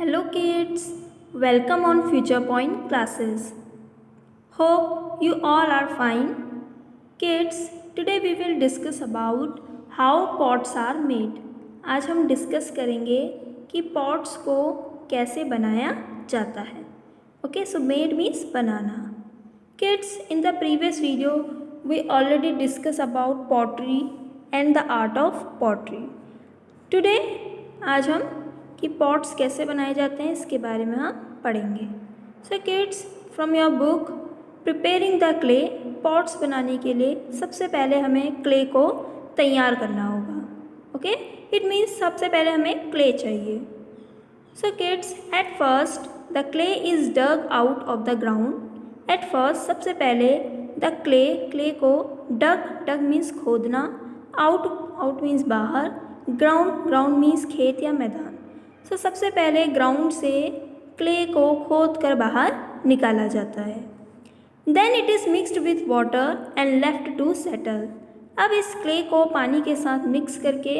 Hello kids, welcome on Future Point classes. Hope you all are fine. Kids, today we will discuss about how pots are made. आज हम discuss करेंगे कि pots को कैसे बनाया जाता है. Okay, so made means banana. Kids, in the previous video we already discussed about pottery and the art of pottery. Today आज हम कि पॉट्स कैसे बनाए जाते हैं इसके बारे में हम पढ़ेंगे. So kids, from your book preparing the clay, pots बनाने के लिए सबसे पहले हमें क्ले को तैयार करना होगा. ओके, इट मीन्स सबसे पहले हमें क्ले चाहिए. So kids, at first the clay is dug out of the ground. At first सबसे पहले द क्ले को डग मीन्स खोदना, आउट मीन्स बाहर, ग्राउंड मीन्स खेत या मैदान. सो सबसे पहले ग्राउंड से क्ले को खोद कर बाहर निकाला जाता है. Then it is mixed with water and left to settle. अब इस क्ले को पानी के साथ मिक्स करके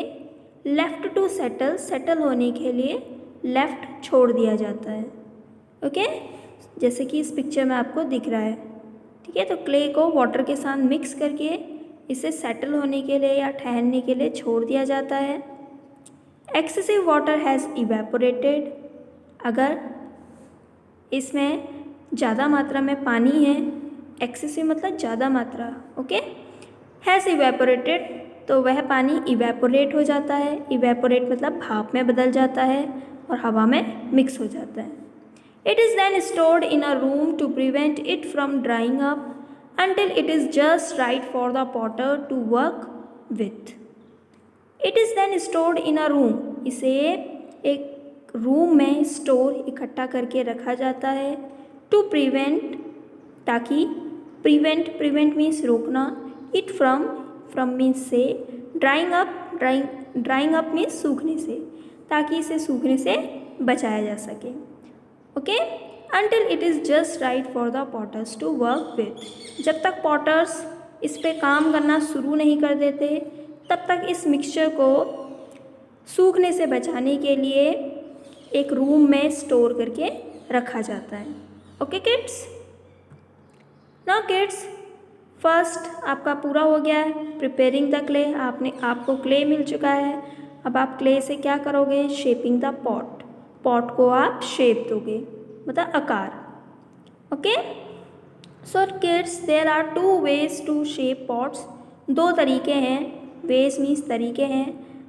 लेफ्ट टू सेटल होने के लिए लेफ्ट छोड़ दिया जाता है. ओके, जैसे कि इस पिक्चर में आपको दिख रहा है. ठीक है, तो क्ले को वाटर के साथ मिक्स करके इसे सेटल होने के लिए या ठहरने के लिए छोड़ दिया जाता है. Excessive water has evaporated. अगर इसमें ज़्यादा मात्रा में पानी है, एक्सेसिव मतलब ज़्यादा मात्रा, ओके, हैज़ इवेपोरेटेड तो वह पानी इवेपोरेट हो जाता है. इवेपोरेट मतलब भाप में बदल जाता है और हवा में मिक्स हो जाता है. It is then stored in a room to prevent it from drying up until it is just right for the potter to work with. It is then stored in a room. इसे एक room में store इकट्ठा करके रखा जाता है. To prevent, ताकि prevent means रोकना, इट फ्रॉम मीन्स से, ड्राइंग अप मीन्स सूखने से, ताकि इसे सूखने से बचाया जा सके. Okay, until it is just right for the potters to work with. जब तक पॉटर्स इस पे काम करना शुरू नहीं कर देते तब तक इस मिक्सचर को सूखने से बचाने के लिए एक रूम में स्टोर करके रखा जाता है. Okay kids, now kids, first आपका पूरा हो गया है प्रिपेयरिंग द क्ले. आपको क्ले मिल चुका है. अब आप क्ले से क्या करोगे? शेपिंग द पॉट को आप शेप दोगे, मतलब आकार. Okay, so kids, there are two ways to shape pots. दो तरीके हैं, वेज मीन्स तरीके हैं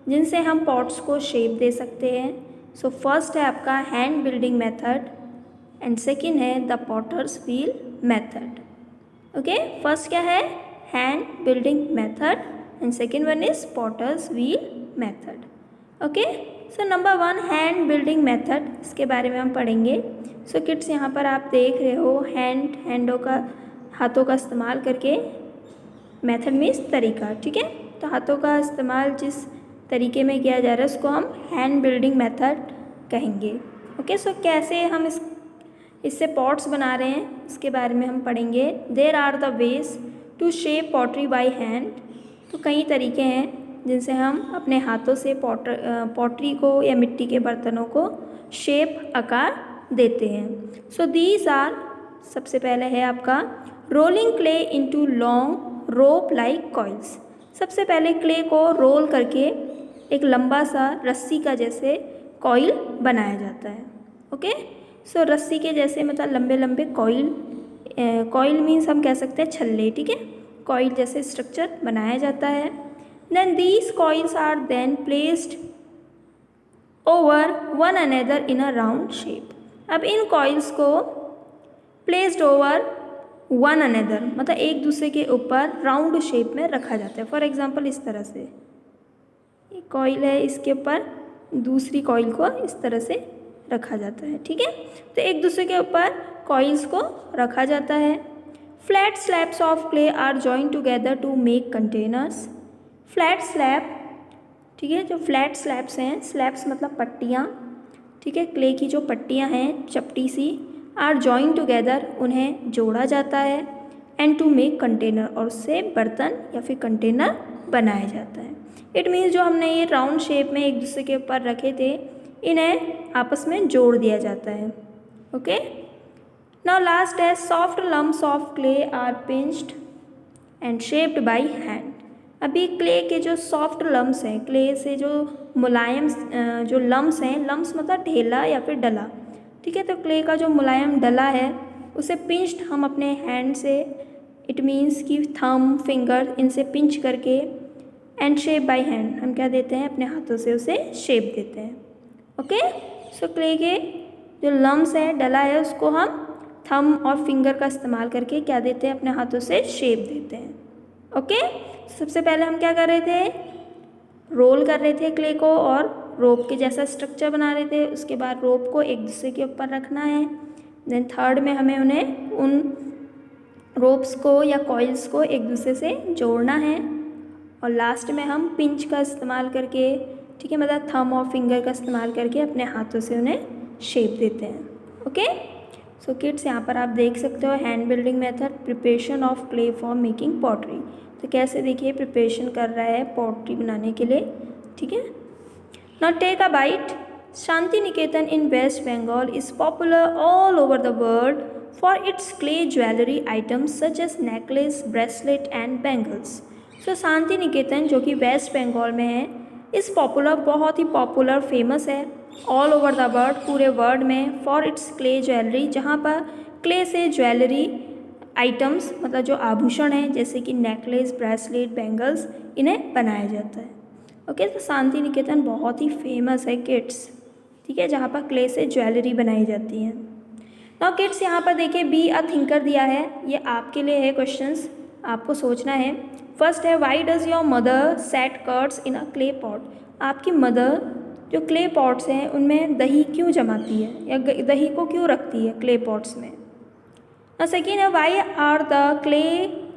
जिनसे हम पॉट्स को शेप दे सकते हैं. सो फर्स्ट है आपका hand building method and second है the potter's wheel method. Okay, first क्या है? Hand building method and second one is potter's wheel method. Okay, so number 1 hand building method, इसके बारे में हम पढ़ेंगे. सो किड्स, यहाँ पर आप देख रहे हो हाथों का इस्तेमाल करके, मेथड मीन्स तरीका. ठीक है, तो हाथों का इस्तेमाल जिस तरीके में किया जा रहा है उसको हम हैंड बिल्डिंग मेथड कहेंगे. ओके, सो कैसे हम इससे पॉट्स बना रहे हैं इसके बारे में हम पढ़ेंगे. There are the ways to shape pottery by hand. तो कई तरीके हैं जिनसे हम अपने हाथों से पॉटरी को या मिट्टी के बर्तनों को शेप, आकार देते हैं. सो दीज आर, सबसे पहले है आपका rolling clay into long rope like coils. सबसे पहले क्ले को रोल करके एक लंबा सा रस्सी का जैसे कॉइल बनाया जाता है. ओके, सो रस्सी के जैसे मतलब लंबे लंबे कॉइल मीन्स हम कह सकते हैं छल्ले. ठीक है, कॉइल जैसे स्ट्रक्चर बनाया जाता है. Then these coils are then placed over one another in a round shape. अब इन coils को placed over one another मतलब एक दूसरे के ऊपर राउंड शेप में रखा जाता है. फॉर एग्जांपल इस तरह से एक कॉइल है, इसके ऊपर दूसरी कॉइल को इस तरह से रखा जाता है. ठीक है, तो एक दूसरे के ऊपर कॉइल्स को रखा जाता है. Flat slabs of clay are joined together to make containers. Flat slab, ठीक है, जो फ्लैट स्लैब्स हैं, स्लैब्स मतलब पट्टियाँ. ठीक है, क्ले की जो पट्टियाँ हैं चपटी सी, आर जॉइंड टुगेदर, उन्हें जोड़ा जाता है. एंड टू मेक कंटेनर, और उससे बर्तन या फिर कंटेनर बनाया जाता है. इट मीन्स जो हमने ये राउंड शेप में एक दूसरे के ऊपर रखे थे इन्हें आपस में जोड़ दिया जाता है। ओके, नाउ लास्ट है soft lumps of clay are pinched and shaped by hand. अभी क्ले के जो सॉफ्ट लम्प्स हैं, क्ले से जो मुलायम जो लम्प्स हैं, लम्प्स मतलब ढेला या फिर डला, ठीक है। तो क्ले का जो मुलायम डला है उसे पिंच्ड हम अपने हैंड से, इट मीन्स कि थंब फिंगर इनसे पिंच करके, एंड शेप बाय हैंड हम क्या देते हैं, अपने हाथों से उसे शेप देते हैं। ओके, सो क्ले के जो लम्प्स है, डला है, उसको हम थंब और फिंगर का इस्तेमाल करके क्या देते हैं, अपने हाथों से शेप देते हैं। ओके, सबसे पहले हम क्या कर रहे थे, रोल कर रहे थे क्ले को और रोप के जैसा स्ट्रक्चर बना रहे थे। उसके बाद रोप को एक दूसरे के ऊपर रखना है। देन थर्ड में हमें उन्हें उन रोप्स को या कॉइल्स को एक दूसरे से जोड़ना है। और लास्ट में हम पिंच का इस्तेमाल करके, ठीक है, मतलब थंब और फिंगर का इस्तेमाल करके अपने हाथों से उन्हें शेप देते हैं। ओके, सो किड्स, यहाँ पर आप देख सकते हो hand building method, preparation of clay for making pottery. तो कैसे देखिए प्रिपरेशन कर रहा है पॉटरी बनाने के लिए, ठीक है। Now take a bite. Shanti Niketan in West Bengal is popular all over the world for its clay jewellery items such as necklace, bracelet and bangles. So Shanti Niketan जो कि वेस्ट बंगाल में है, इस पॉपुलर, बहुत ही पॉपुलर, फेमस है ऑल ओवर द वर्ल्ड, पूरे world में, for its clay jewellery, जहाँ पर क्ले से ज्वेलरी आइटम्स मतलब जो आभूषण हैं जैसे कि नेकलेस, ब्रेसलेट, बैंगल्स, इन्हें बनाया जाता है। ओके, तो शांति निकेतन बहुत ही फेमस है किड्स, ठीक है, जहाँ पर क्ले से ज्वेलरी बनाई जाती है। नाउ किड्स, यहाँ पर देखिए बी अ थिंकर दिया है, ये आपके लिए है क्वेश्चंस, आपको सोचना है। फर्स्ट है why does your mother said curds in a clay pot. आपकी मदर जो क्ले पॉट्स हैं उनमें दही क्यों जमाती है या दही को क्यों रखती है क्ले पॉट्स में। सेकेंड है why are the clay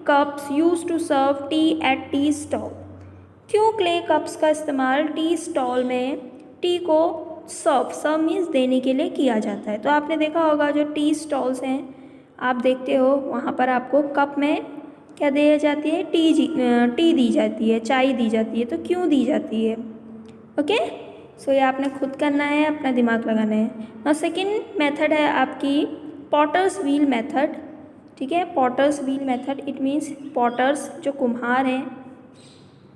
cups use to serve tea at tea stall. क्यों क्ले कप्स का इस्तेमाल टी स्टॉल में टी को सर्व मीन्स देने के लिए किया जाता है। तो आपने देखा होगा जो टी स्टॉल्स हैं आप देखते हो, वहाँ पर आपको कप में क्या दी जाती है, टी दी जाती है, चाय दी जाती है। तो क्यों दी जाती है, ओके, सो ये आपने खुद करना है, अपना दिमाग लगाना है। और सेकेंड मेथड है आपकी पॉटर्स व्हील मेथड, ठीक है। Potter's wheel method it means potter's जो कुम्हार हैं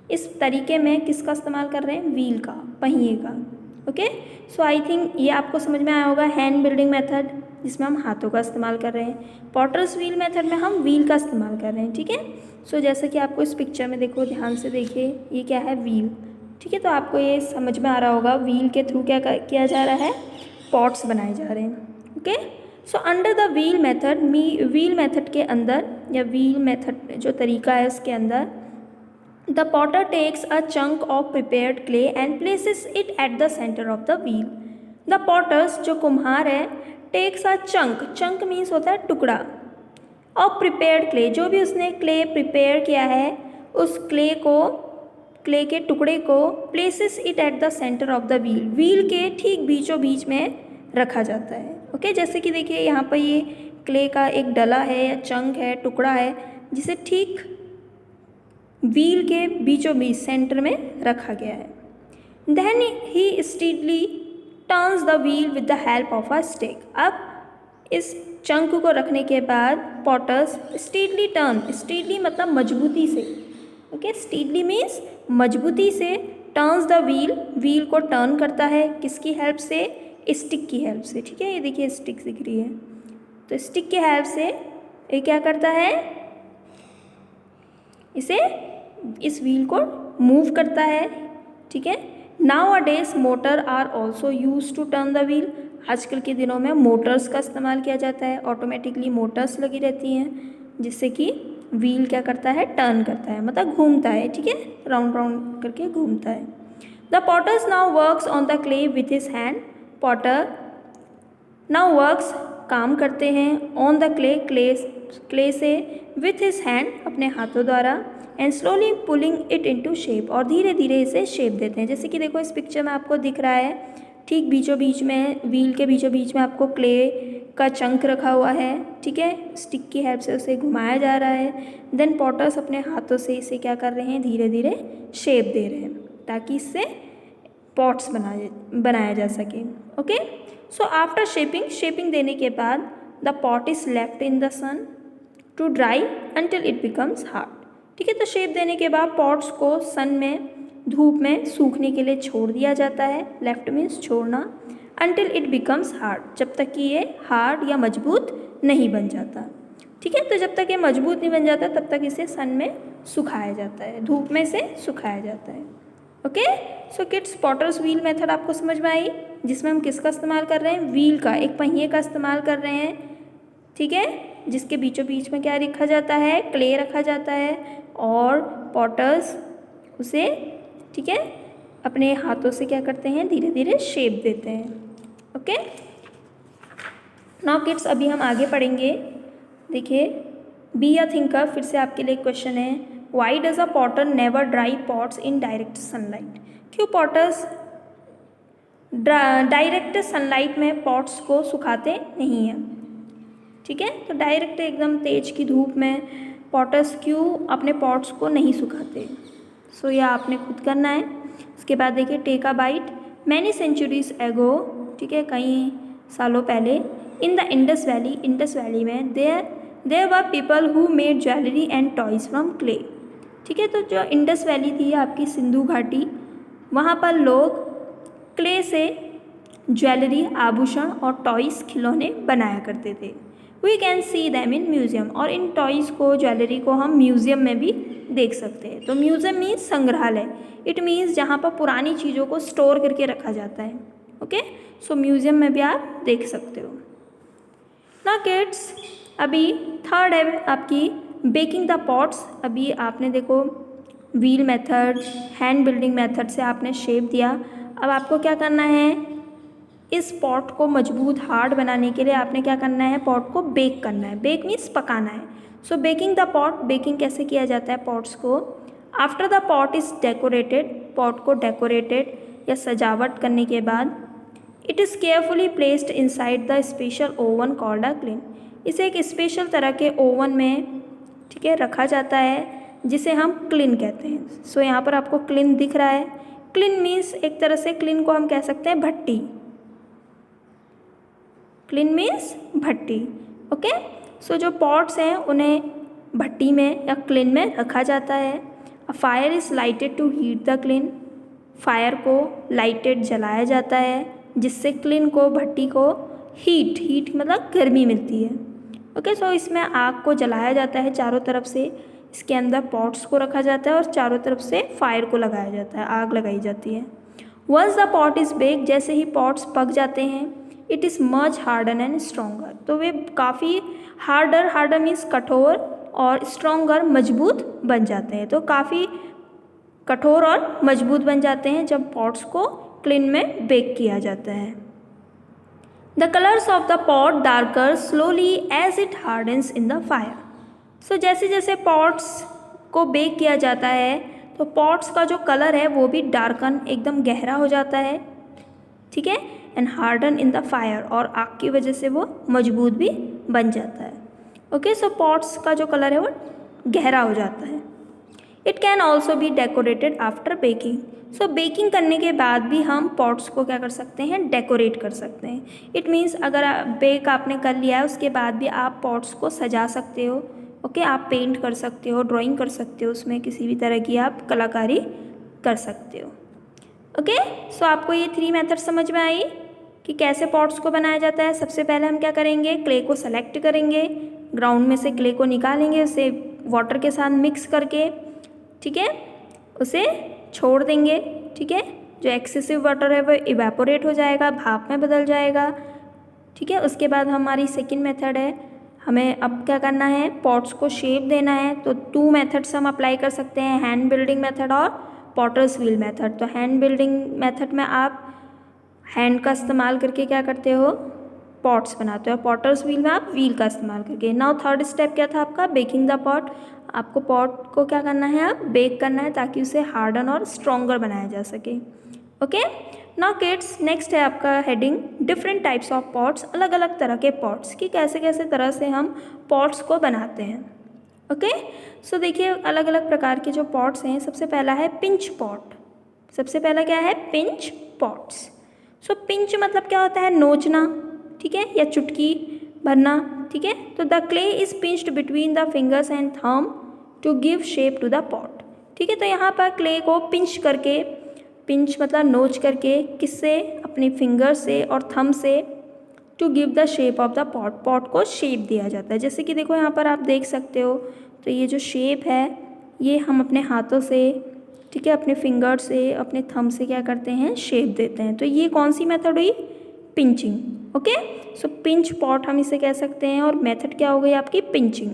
इस तरीके में किसका इस्तेमाल कर रहे हैं, व्हील का, पहिए का। ओके, सो आई थिंक ये आपको समझ में आया होगा हैंड बिल्डिंग मेथड जिसमें हम हाथों का इस्तेमाल कर रहे हैं, पॉटर्स व्हील मेथड में हम व्हील का इस्तेमाल कर रहे हैं, ठीक है। सो जैसे कि आपको इस पिक्चर में देखो, ध्यान से देखिए, ये क्या है, व्हील, ठीक है। तो आपको ये समझ में आ रहा होगा व्हील के थ्रू क्या किया जा रहा है, पॉट्स बनाए जा रहे हैं। Okay, so under the wheel method, wheel method के अंदर या व्हील मेथड जो तरीका है उसके अंदर, the potter takes a chunk of prepared clay and places it at the centre of the wheel. The potters जो कुम्हार है takes a chunk, chunk means होता है टुकड़ा, ऑफ प्रिपेयर्ड क्ले, जो भी उसने क्ले प्रिपेयर किया है उस क्ले को, क्ले के टुकड़े को, places it at the centre of the wheel, wheel के ठीक बीचों बीच में रखा जाता है। ओके, जैसे कि देखिए यहाँ पर ये क्ले का एक डला है या चंक है, टुकड़ा है, जिसे ठीक व्हील के बीचों बीच सेंटर में रखा गया है। Then he steadily turns the wheel with the help of a stick. अब इस चंक को रखने के बाद पॉटर्स स्टीडली टर्न, स्टीडली मतलब मजबूती से, ओके, स्टीडली मीन्स मजबूती से, टर्न्स द व्हील, व्हील को टर्न करता है, किसकी हेल्प से, स्टिक की हेल्प से, ठीक है। ये देखिए स्टिक दिख रही है, तो स्टिक की हेल्प से ये क्या करता है, इसे, इस व्हील को मूव करता है, ठीक है। Nowadays motor are also use to turn the wheel. आजकल के दिनों में मोटर्स का इस्तेमाल किया जाता है, ऑटोमेटिकली मोटर्स लगी रहती हैं जिससे कि व्हील क्या करता है, टर्न करता है, मतलब घूमता है, ठीक है, राउंड राउंड करके घूमता है। The potters now works on the clay with his hand. Potter now works काम करते हैं, ऑन द क्ले, क्ले से, विथ हिज हैंड अपने हाथों द्वारा, and slowly pulling it into shape, और धीरे धीरे इसे शेप देते हैं। जैसे कि देखो इस पिक्चर में आपको दिख रहा है, ठीक बीचों बीच में, व्हील के बीचों बीच में आपको क्ले का चंक रखा हुआ है, ठीक है, स्टिक की हेल्प से उसे घुमाया जा रहा है। देन पॉटर्स अपने हाथों से इसे क्या कर रहे हैं, धीरे धीरे शेप दे रहे हैं ताकि इससे पॉट्स बनाया जा सके। ओके, सो आफ्टर शेपिंग देने के बाद the pot is left in the sun to dry until it becomes hard. ठीक है, तो शेप देने के बाद पॉट्स को सन में, धूप में सूखने के लिए छोड़ दिया जाता है। लेफ्ट मीन्स छोड़ना, अंटिल इट बिकम्स हार्ड, जब तक कि ये हार्ड या मजबूत नहीं बन जाता। ठीक है, तो जब तक ये मजबूत नहीं बन जाता तब तक इसे सन में सुखाया जाता है, धूप में से सुखाया जाता है। Okay, so kids, potter's wheel method आपको समझ में आई, जिसमें हम किसका इस्तेमाल कर रहे हैं? व्हील का, एक पहिए का इस्तेमाल कर रहे हैं। ठीक है, जिसके बीचों बीच में क्या रखा जाता है? क्ले रखा जाता है, और पॉटर्स उसे, ठीक है, अपने हाथों से क्या करते हैं? धीरे धीरे शेप देते हैं। ओके, नाउ किड्स, अभी हम आगे पढ़ेंगे। देखिए, बी अ थिंकर, फिर से आपके लिए क्वेश्चन है, why does a Potter never dry pots in direct sunlight? क्यों पॉटर्स डायरेक्ट सनलाइट में पॉट्स को सुखाते नहीं हैं? ठीक है, तो डायरेक्ट एकदम तेज की धूप में पॉटर्स क्यों अपने पॉट्स को नहीं सुखाते? सो यह आपने खुद करना है। इसके बाद देखिए, take a bite, many centuries ago, ठीक है, कई सालों पहले, इन द इंडस वैली में there were people who made jewellery and toys from clay. ठीक है, तो जो इंडस वैली थी आपकी सिंधु घाटी, वहाँ पर लोग क्ले से ज्वेलरी, आभूषण और टॉयज़, खिलौने बनाया करते थे। We can see them in museum, और इन टॉयज़ को, ज्वेलरी को हम म्यूज़ियम में भी देख सकते हैं। तो म्यूज़ियम मीन्स संग्रहालय, इट मीन्स जहाँ पर पुरानी चीज़ों को स्टोर करके रखा जाता है। ओके, सो म्यूज़ियम में भी आप देख सकते हो। ना किड्स, अभी थर्ड है आपकी बेकिंग द पॉट्स। अभी आपने देखो wheel method, hand building method से आपने शेप दिया। अब आपको क्या करना है? इस पॉट को मजबूत, हार्ड बनाने के लिए आपने क्या करना है? पॉट को बेक करना है। बेक मीन्स पकाना है। सो बेकिंग द पॉट, बेकिंग कैसे किया जाता है पॉट्स को? After the pot is decorated, pot को डेकोरेटेड या सजावट करने के बाद, it is carefully placed inside the special oven called a clean. इसे एक स्पेशल तरह के ओवन में, ठीक है, रखा जाता है, जिसे हम क्लिन कहते हैं। सो यहाँ पर आपको क्लिन दिख रहा है। क्लिन मीन्स, एक तरह से क्लिन को हम कह सकते हैं भट्टी। क्लिन मीन्स भट्टी। ओके, सो जो पॉट्स हैं उन्हें भट्टी में या क्लिन में रखा जाता है। A fire is lighted to heat the kiln, fire को लाइटेड जलाया जाता है, जिससे क्लिन को, भट्टी को हीट मतलब गर्मी मिलती है। ओके, सो इसमें आग को जलाया जाता है चारों तरफ से, इसके अंदर पॉट्स को रखा जाता है और चारों तरफ से फायर को लगाया जाता है, आग लगाई जाती है। Once the pot is bake, जैसे ही पॉट्स पक जाते हैं, it is much harder and stronger, तो वे काफ़ी हार्डर मीन्स कठोर, और स्ट्रोंगर मजबूत बन जाते हैं। तो काफ़ी कठोर और मजबूत बन जाते हैं जब पॉट्स को क्लिन में बेक किया जाता है। The colours of the pot darker slowly as it hardens in the fire. So जैसे जैसे पॉट्स को बेक किया जाता है तो पॉट्स का जो कलर है वो भी डार्कन, एकदम गहरा हो जाता है। ठीक है, and harden in the fire, और आग की वजह से वो मजबूत भी बन जाता है। ओके, सो पॉट्स का जो कलर है वो गहरा हो जाता है। It can also be decorated after baking. So baking करने के बाद भी हम पॉट्स को क्या कर सकते हैं? डेकोरेट कर सकते हैं। इट मीन्स अगर बेक आपने कर लिया है उसके बाद भी आप पॉट्स को सजा सकते हो। ओके, आप पेंट कर सकते हो, ड्राइंग कर सकते हो, उसमें किसी भी तरह की आप कलाकारी कर सकते हो। ओके, सो आपको ये 3 मेथड समझ में आई कि कैसे पॉट्स को बनाया जाता है। सबसे पहले हम क्या करेंगे? क्ले को सेलेक्ट करेंगे, ग्राउंड में से क्ले को निकालेंगे, उसे वाटर के साथ मिक्स करके, ठीक है, उसे छोड़ देंगे। ठीक है, जो एक्सेसिव वाटर है वो इवेपोरेट हो जाएगा, भाप में बदल जाएगा। ठीक है, उसके बाद हमारी सेकंड मेथड है, हमें अब क्या करना है? पॉट्स को शेप देना है। तो 2 मेथड्स हम अप्लाई कर सकते हैं, हैंड बिल्डिंग मेथड और पॉटर्स व्हील मेथड। तो हैंड बिल्डिंग मेथड में आप हैंड का इस्तेमाल करके क्या करते हो? पॉट्स बनाते हो। पॉटर्स व्हील में आप व्हील का इस्तेमाल करके। नाउ थर्ड स्टेप क्या था आपका? Baking the pot. आपको पॉट को क्या करना है? आप बेक करना है ताकि उसे हार्डन और स्ट्रॉन्गर बनाया जा सके। ओके, नाउ किड्स, नेक्स्ट है आपका heading different types of pots. अलग अलग तरह के पॉट्स कि कैसे कैसे तरह से हम पॉट्स को बनाते हैं। ओके, सो देखिए अलग अलग प्रकार के जो पॉट्स हैं। सबसे पहला है पिंच पॉट। सबसे पहला क्या है, पिंच पॉट्स। सो पिंच मतलब क्या होता है, नोचना, ठीक है, या चुटकी भरना, ठीक है। तो the clay is pinched between the fingers and thumb to give shape to the pot, ठीक है। तो यहाँ पर क्ले को पिंच करके, पिंच मतलब नोच करके, किससे, अपने फिंगर से और थंब से, to give the shape of the pot, pot को शेप दिया जाता है। जैसे कि देखो यहाँ पर आप देख सकते हो, तो ये जो शेप है ये हम अपने हाथों से, ठीक है, अपने फिंगर से, अपने थंब से क्या करते हैं, शेप देते हैं। तो ये कौन सी मेथड हुई, पिंचिंग। ओके, सो पिंच पॉट हम इसे कह सकते हैं, और मेथड क्या हो गई आपकी, पिंचिंग।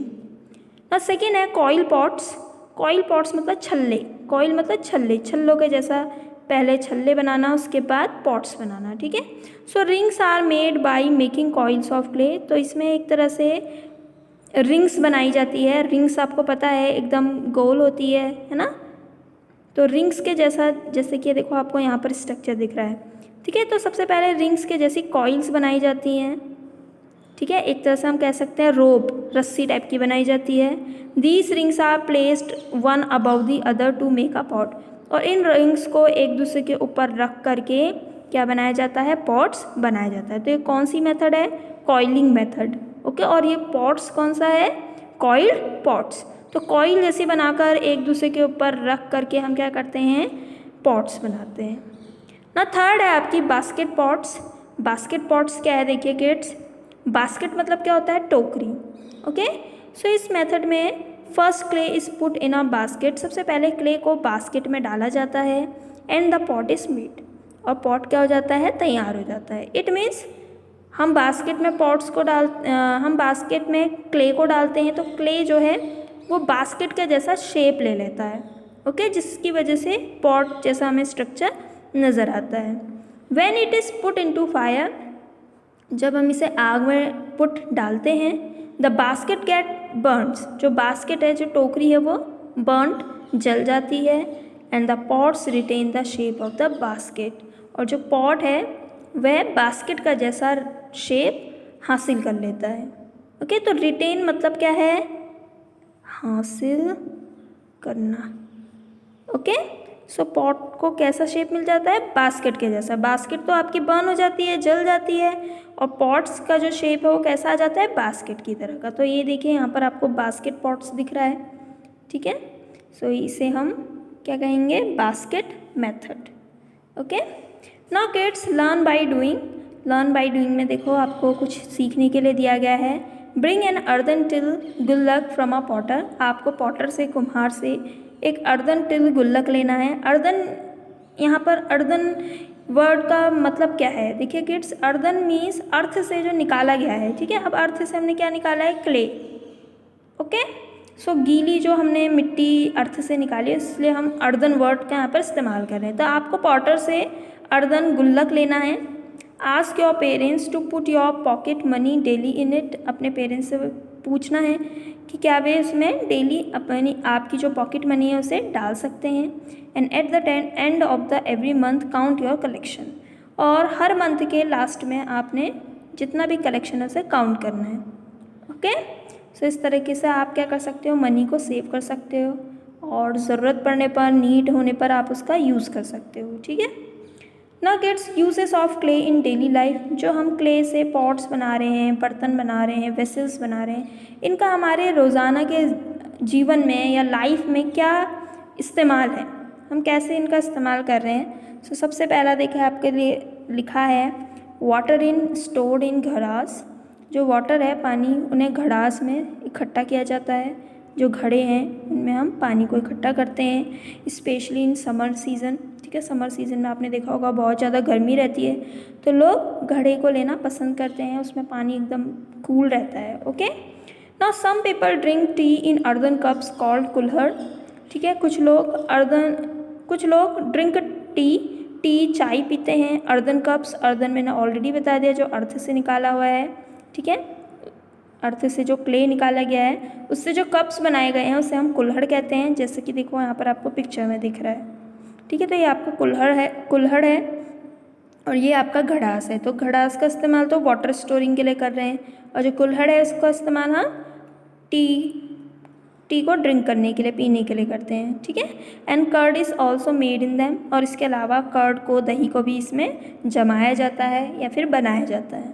ना सेकेंड है कॉइल पॉट्स। कॉइल पॉट्स मतलब छल्ले, कॉइल मतलब छल्ले, छल्लों के जैसा पहले छल्ले बनाना, उसके बाद पॉट्स बनाना, ठीक है। So rings are made by making coils of clay. तो इसमें एक तरह से रिंग्स बनाई जाती है। रिंग्स आपको पता है एकदम गोल होती है ना। तो रिंग्स के जैसा, जैसे कि देखो आपको यहाँ पर स्ट्रक्चर दिख रहा है, ठीक है। तो सबसे पहले रिंग्स के जैसी कॉइल्स बनाई जाती हैं, ठीक है। एक तरह से हम कह सकते हैं रोप, रस्सी टाइप की बनाई जाती है। These rings are placed one above the other to make a pot. और इन रिंग्स को एक दूसरे के ऊपर रख करके क्या बनाया जाता है, पॉट्स बनाया जाता है। तो ये कौन सी मेथड है, कॉइलिंग मेथड। ओके, और ये पॉट्स कौन सा है, कॉइल्ड पॉट्स। तो कॉइल जैसी बनाकर एक दूसरे के ऊपर रख करके हम क्या करते हैं, पॉट्स बनाते हैं ना। थर्ड है आपकी बास्केट पॉट्स। बास्केट पॉट्स क्या है, देखिए किड्स, बास्केट मतलब क्या होता है, टोकरी। ओके, सो इस मेथड में first clay is put in a basket. सबसे पहले क्ले को बास्केट में डाला जाता है, and the pot is made. और पॉट क्या हो जाता है, तैयार हो जाता है। इट मीन्स हम बास्केट में पॉट्स को हम बास्केट में क्ले को डालते हैं, तो क्ले जो है वो बास्केट का जैसा शेप ले लेता है। ओके, जिसकी वजह से पॉट जैसा हमें स्ट्रक्चर नज़र आता है। When it is put into fire, जब हम इसे आग में पुट डालते हैं, द बास्केट गेट बर्न्स। जो बास्केट है, जो टोकरी है, वो बर्नड, जल जाती है। And the pots retain the shape of the basket. और जो पॉट है वह बास्केट का जैसा शेप हासिल कर लेता है। ओके, तो रिटेन मतलब क्या है, हासिल करना। ओके, सो पॉट को कैसा शेप मिल जाता है, बास्केट के जैसा। बास्केट तो आपकी बर्न हो जाती है, जल जाती है, और पॉट्स का जो शेप है वो कैसा आ जाता है, बास्केट की तरह का। तो ये देखिए यहाँ पर आपको बास्केट पॉट्स दिख रहा है, ठीक है। सो इसे हम क्या कहेंगे, basket method. Okay, now kids, learn by doing. Learn by doing में देखो आपको कुछ सीखने के लिए दिया गया है। ब्रिंग एन अर्दन टिल गुल्लक फ्रॉम अ पॉटर। आपको पॉटर से, कुम्हार से एक अर्दन टिल गुल्लक लेना है। अर्दन, यहाँ पर अर्दन वर्ड का मतलब क्या है, देखिए किड्स, अर्दन मीन्स अर्थ से जो निकाला गया है, ठीक है। अब अर्थ से हमने क्या निकाला है, क्ले। ओके, सो गीली जो हमने मिट्टी अर्थ से निकाली है, इसलिए हम अर्दन वर्ड का यहाँ पर इस्तेमाल कर रहे हैं। तो आपको पॉटर से अर्दन गुल्लक लेना है। Ask your parents to put your pocket money daily in it. अपने पेरेंट्स से पूछना है कि क्या वे उसमें डेली अपनी, आपकी जो पॉकेट मनी है उसे डाल सकते हैं। And at the end of the every month count your collection. और हर मंथ के लास्ट में आपने जितना भी कलेक्शन है उसे काउंट करना है। ओके, सो इस तरीके से आप क्या कर सकते हो, मनी को सेव कर सकते हो, और ज़रूरत पड़ने पर, नीड होने पर आप उसका यूज़ कर सकते हो, ठीक है। Now kids, uses of clay in daily life. जो हम क्ले से पॉट्स बना रहे हैं, बर्तन बना रहे हैं, वेसल्स बना रहे हैं, इनका हमारे रोज़ाना के जीवन में या लाइफ में क्या इस्तेमाल है, हम कैसे इनका इस्तेमाल कर रहे हैं। सो सबसे पहला देखा आपके लिए लिखा है, वाटर इन स्टोर्ड इन घड़ास। जो वाटर है, पानी, उन्हें घड़ास में इकट्ठा किया जाता है। जो घड़े हैं उनमें हम पानी को इकट्ठा करते हैं, स्पेशली इन समर सीज़न, ठीक है। समर सीज़न में आपने देखा होगा बहुत ज़्यादा गर्मी रहती है, तो लोग घड़े को लेना पसंद करते हैं, उसमें पानी एकदम कूल रहता है। Okay, now some people drink tea in earthen cups called kulhad, ठीक है। कुछ लोग ड्रिंक टी चाय पीते हैं अर्दन कप्स। अर्दन मैंने ऑलरेडी बता दिया, जो अर्थ से निकाला हुआ है, ठीक है। अर्थ से जो क्ले निकाला गया है, उससे जो कप्स बनाए गए हैं उसे हम कुल्हड़ कहते हैं। जैसे कि देखो यहाँ पर आपको पिक्चर में दिख रहा है, ठीक है। तो ये आपका कुल्हड़ है, और ये आपका घड़ास है। तो घड़ास का इस्तेमाल तो वाटर स्टोरिंग के लिए कर रहे हैं, और जो कुल्हड़ है उसका इस्तेमाल हम टी टी को ड्रिंक करने के लिए, पीने के लिए करते हैं, ठीक है। And curd is also made in them, और इसके अलावा कर्ड को, दही को भी इसमें जमाया जाता है या फिर बनाया जाता है।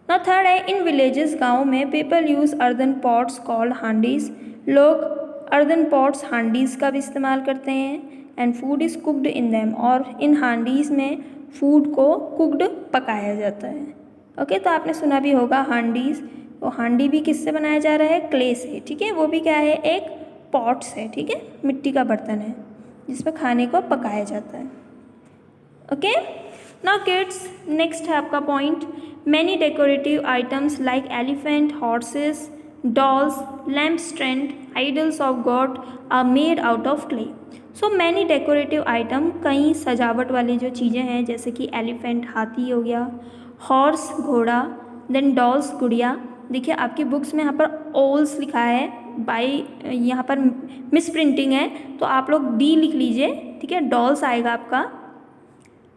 ना थर्ड है इन विलेजेस, गाँव में people use earthen pots called handis, लोग अर्दन पॉट्स हांडीज का भी इस्तेमाल करते हैं। And food is cooked in them, और इन हांडीज में फूड को कुकड पकाया जाता है। ओके, तो आपने सुना भी होगा हांडीज, तो हांडी भी किससे बनाया जा रहा है, क्ले से, ठीक है। वो भी क्या है, एक पॉट्स है, ठीक है, मिट्टी का बर्तन है जिसमें खाने को पकाया जाता है। ओके, नाउ किड्स, नेक्स्ट है आपका point, many decorative items like elephant, horses, dolls, lamp stand, idols of god are made out of clay. So many decorative item, कई सजावट वाली जो चीज़ें हैं, जैसे कि एलिफेंट हाथी हो गया, हॉर्स घोड़ा, देन डॉल्स गुड़िया। देखिए आपकी बुक्स में यहाँ पर ओल्स लिखा है, बाई यहाँ पर मिस प्रिंटिंग है, तो आप लोग डी लिख लीजिए, ठीक है, डॉल्स आएगा आपका।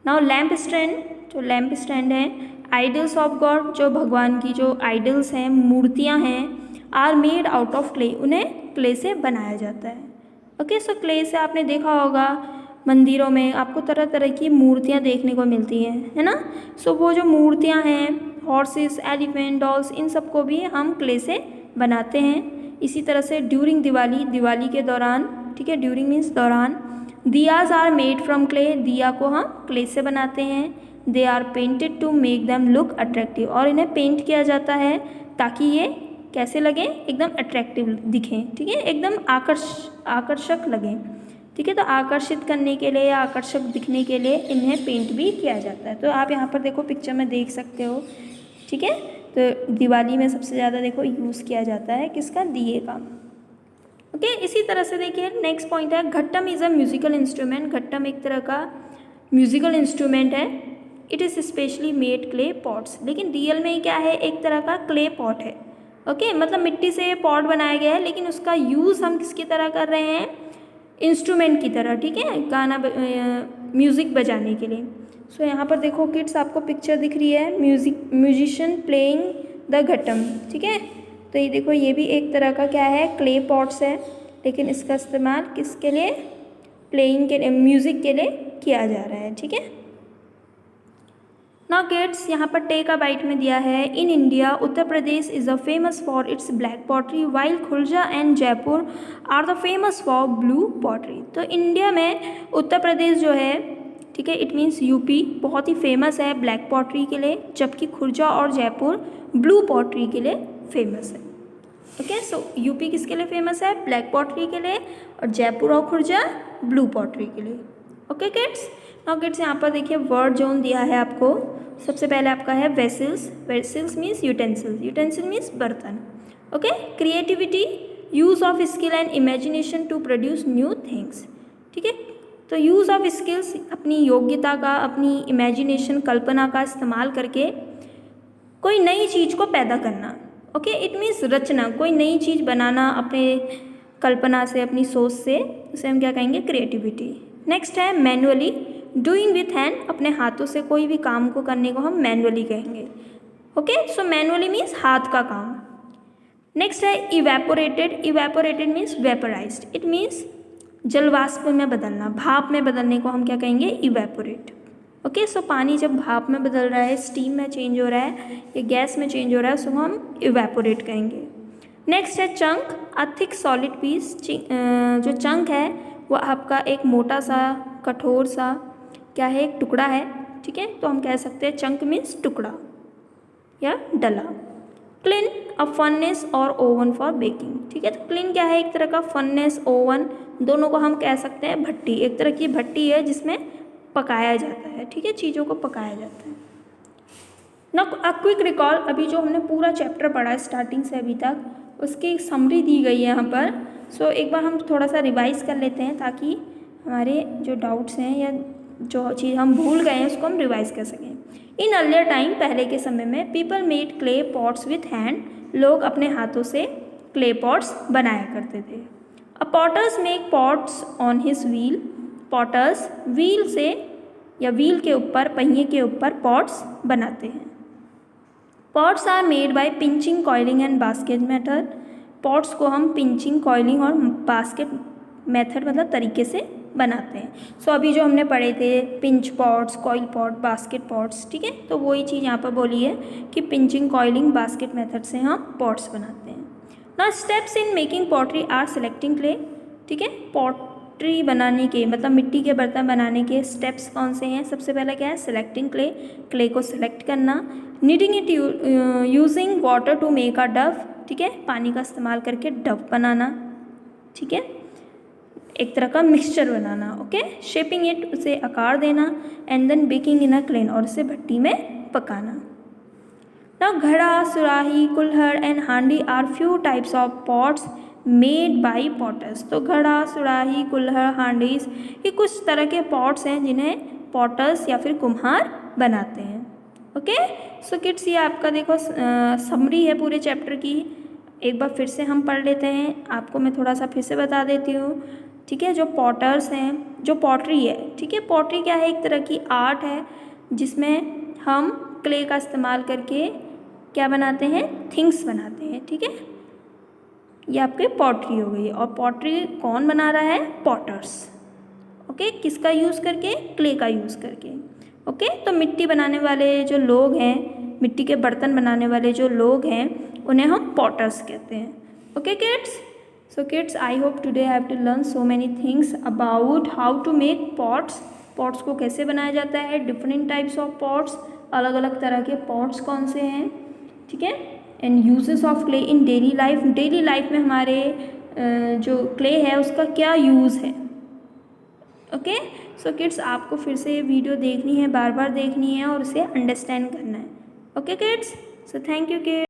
नाउ लैम्प स्टैंड, जो लैम्प स्टैंड है, आइडल्स ऑफ गॉड, जो भगवान की जो आइडल्स हैं, मूर्तियाँ हैं, are made out of clay, उन्हें क्ले से बनाया जाता है। ओके, सो क्ले से आपने देखा होगा मंदिरों में आपको तरह तरह की मूर्तियाँ देखने को मिलती हैं, है ना। सो वो जो मूर्तियाँ हैं, हॉर्सेस, एलिफेंट, डॉल्स, इन सबको भी हम क्ले से बनाते हैं। इसी तरह से ड्यूरिंग दिवाली, दिवाली के दौरान, ठीक है, ड्यूरिंग मीन्स दौरान, diyas are made from clay, diya को हम क्ले से बनाते हैं। They are painted to make them look attractive, और इन्हें पेंट किया जाता है ताकि ये कैसे लगें, एकदम अट्रैक्टिव दिखें, ठीक है, एकदम आकर्षक लगें, ठीक है। तो आकर्षित करने के लिए या आकर्षक दिखने के लिए इन्हें पेंट भी किया जाता है। तो आप यहाँ पर देखो पिक्चर में देख सकते हो, ठीक है। तो दिवाली में सबसे ज़्यादा देखो यूज़ किया जाता है किसका, दिए का। ओके, इसी तरह से देखिए नेक्स्ट पॉइंट है, घट्टम इज़ अ म्यूजिकल इंस्ट्रूमेंट। घट्टम एक तरह का म्यूजिकल इंस्ट्रूमेंट है। It is specially made clay pots, लेकिन रियल में क्या है, एक तरह का क्ले पॉट है। ओके, मतलब मिट्टी से पॉट बनाया गया है, लेकिन उसका यूज़ हम किसकी तरह कर रहे हैं, इंस्ट्रूमेंट की तरह, ठीक है, गाना म्यूज़िक बजाने के लिए। सो यहाँ पर देखो किड्स, आपको पिक्चर दिख रही है, म्यूजिशियन प्लेइंग द घट्टम, ठीक है। तो ये देखो, ये भी एक तरह का क्या है, क्ले पॉट्स है, लेकिन इसका इस्तेमाल किसके लिए, प्लेइंग के लिए, म्यूज़िक के लिए किया जा रहा है, ठीक है। नाउ किड्स, यहाँ पर टेक अ बाइट में दिया है, in India Uttar Pradesh is a famous for its black pottery, while Khurja and Jaipur are the famous for blue pottery. तो इंडिया में उत्तर प्रदेश जो है, ठीक है, इट मीन्स यूपी, बहुत ही फेमस है ब्लैक पॉटरी के लिए, जबकि खुर्जा और जयपुर ब्लू पॉटरी के लिए फेमस है। ओके, सो यूपी किसके लिए फेमस है, ब्लैक पॉटरी के लिए, और जयपुर और खुर्जा ब्लू पॉटरी के लिए। ओके किड्स, नाउ किड्स यहाँ पर देखिए वर्ड जोन दिया है आपको। सबसे पहले आपका है vessels, vessels means utensils, utensil means बर्तन। Okay, creativity, use of skill and imagination to produce new things, ठीक है। तो यूज़ ऑफ स्किल्स, अपनी योग्यता का, अपनी इमेजिनेशन, कल्पना का इस्तेमाल करके कोई नई चीज़ को पैदा करना। ओके, इट मीन्स रचना, कोई नई चीज़ बनाना अपने कल्पना से, अपनी सोच से, उसे हम क्या कहेंगे, क्रिएटिविटी। नेक्स्ट है मैनुअली, डूइंग विथ हैंड, अपने हाथों से कोई भी काम को करने को हम मैनुअली कहेंगे। ओके, सो मैनुअली मीन्स हाथ का काम। नेक्स्ट है evaporated, evaporated means vaporized, it means जलवाष्प में बदलना, भाप में बदलने को हम क्या कहेंगे, इवेपोरेट। ओके, सो पानी जब भाप में बदल रहा है, स्टीम में चेंज हो रहा है या गैस में चेंज हो रहा है, उसको हम इवेपोरेट कहेंगे। नेक्स्ट है chunk, a thick solid piece, जो चंक है वो आपका एक मोटा सा, कठोर सा क्या है, एक टुकड़ा है, ठीक है। तो हम कह सकते हैं चंक मीन्स टुकड़ा या डला। क्लिन, अ फर्नेस और ओवन फॉर बेकिंग, ठीक है। तो क्लिन क्या है, एक तरह का फर्नेस, ओवन, दोनों को हम कह सकते हैं भट्टी, एक तरह की भट्टी है जिसमें पकाया जाता है, ठीक है, चीज़ों को पकाया जाता है। ना अ क्विक रिकॉल, अभी जो हमने पूरा चैप्टर पढ़ा स्टार्टिंग से अभी तक, उसकी समरी दी गई है यहाँ पर। सो एक बार हम थोड़ा सा रिवाइज कर लेते हैं ताकि हमारे जो डाउट्स हैं या जो चीज़ हम भूल गए हैं उसको हम रिवाइज कर सकें। इन अर्लियर टाइम, पहले के समय में, people made clay pots with hand, लोग अपने हाथों से क्ले पॉट्स बनाया करते थे। A potters make pots on his wheel, potter's wheel से या व्हील के ऊपर, पहिए के ऊपर पॉट्स बनाते हैं। Pots are made by pinching, coiling and basket method, pots को हम पिंचिंग, कॉइलिंग और बास्केट मेथड मतलब तरीके से बनाते हैं। सो अभी जो हमने पढ़े थे pinch pots, coil pot, basket pots, ठीक है, तो वही चीज़ यहाँ पर बोली है कि पिंचिंग, कॉइलिंग, बास्केट मेथड से हम पॉट्स बनाते हैं। ना steps in making pottery are selecting clay, ठीक है, पॉटरी बनाने के मतलब मिट्टी के बर्तन बनाने के स्टेप्स कौन से हैं? सबसे पहला क्या है? सेलेक्टिंग क्ले, क्ले को सेलेक्ट करना। Kneading it using water to make a dough, ठीक है, पानी का इस्तेमाल करके डव बनाना, ठीक है, एक तरह का मिक्सचर बनाना। ओके, शेपिंग इट, उसे आकार देना, and then baking in a kiln, और उसे भट्टी में पकाना। नाउ घड़ा, सुराही, कुल्हड़ एंड हांडी are few types of pots made by potters. तो घड़ा, सुराही, कुल्हड़, हांडीज ये कुछ तरह के पॉट्स हैं जिन्हें पॉटर्स या फिर कुम्हार बनाते हैं। ओके, सो किड्स ये आपका देखो समरी है पूरे चैप्टर की। एक बार फिर से हम पढ़ लेते हैं, आपको मैं थोड़ा सा फिर से बता देती हूँ, ठीक है। जो पॉटर्स हैं, जो पॉटरी है, ठीक है, पॉटरी क्या है? एक तरह की आर्ट है जिसमें हम क्ले का इस्तेमाल करके क्या बनाते हैं? थिंग्स बनाते हैं, ठीक है। ये आपके पॉटरी हो गई, और पॉटरी कौन बना रहा है? पॉटर्स। ओके, किसका यूज़ करके? क्ले का यूज़ करके। ओके, तो मिट्टी बनाने वाले जो लोग हैं, मिट्टी के बर्तन बनाने वाले जो लोग हैं, उन्हें हम पॉटर्स कहते हैं। Okay kids, so kids, I hope today I have to learn so many things about how to make pots. pots को कैसे बनाया जाता है, different types of pots, अलग अलग तरह के pots कौन से हैं, ठीक है, and uses of clay in daily life. daily life में हमारे जो clay है उसका क्या यूज़ है। ओके, सो किड्स आपको फिर से ये वीडियो देखनी है, बार बार देखनी है और उसे अंडरस्टैंड करना है। Okay kids, so thank you kids.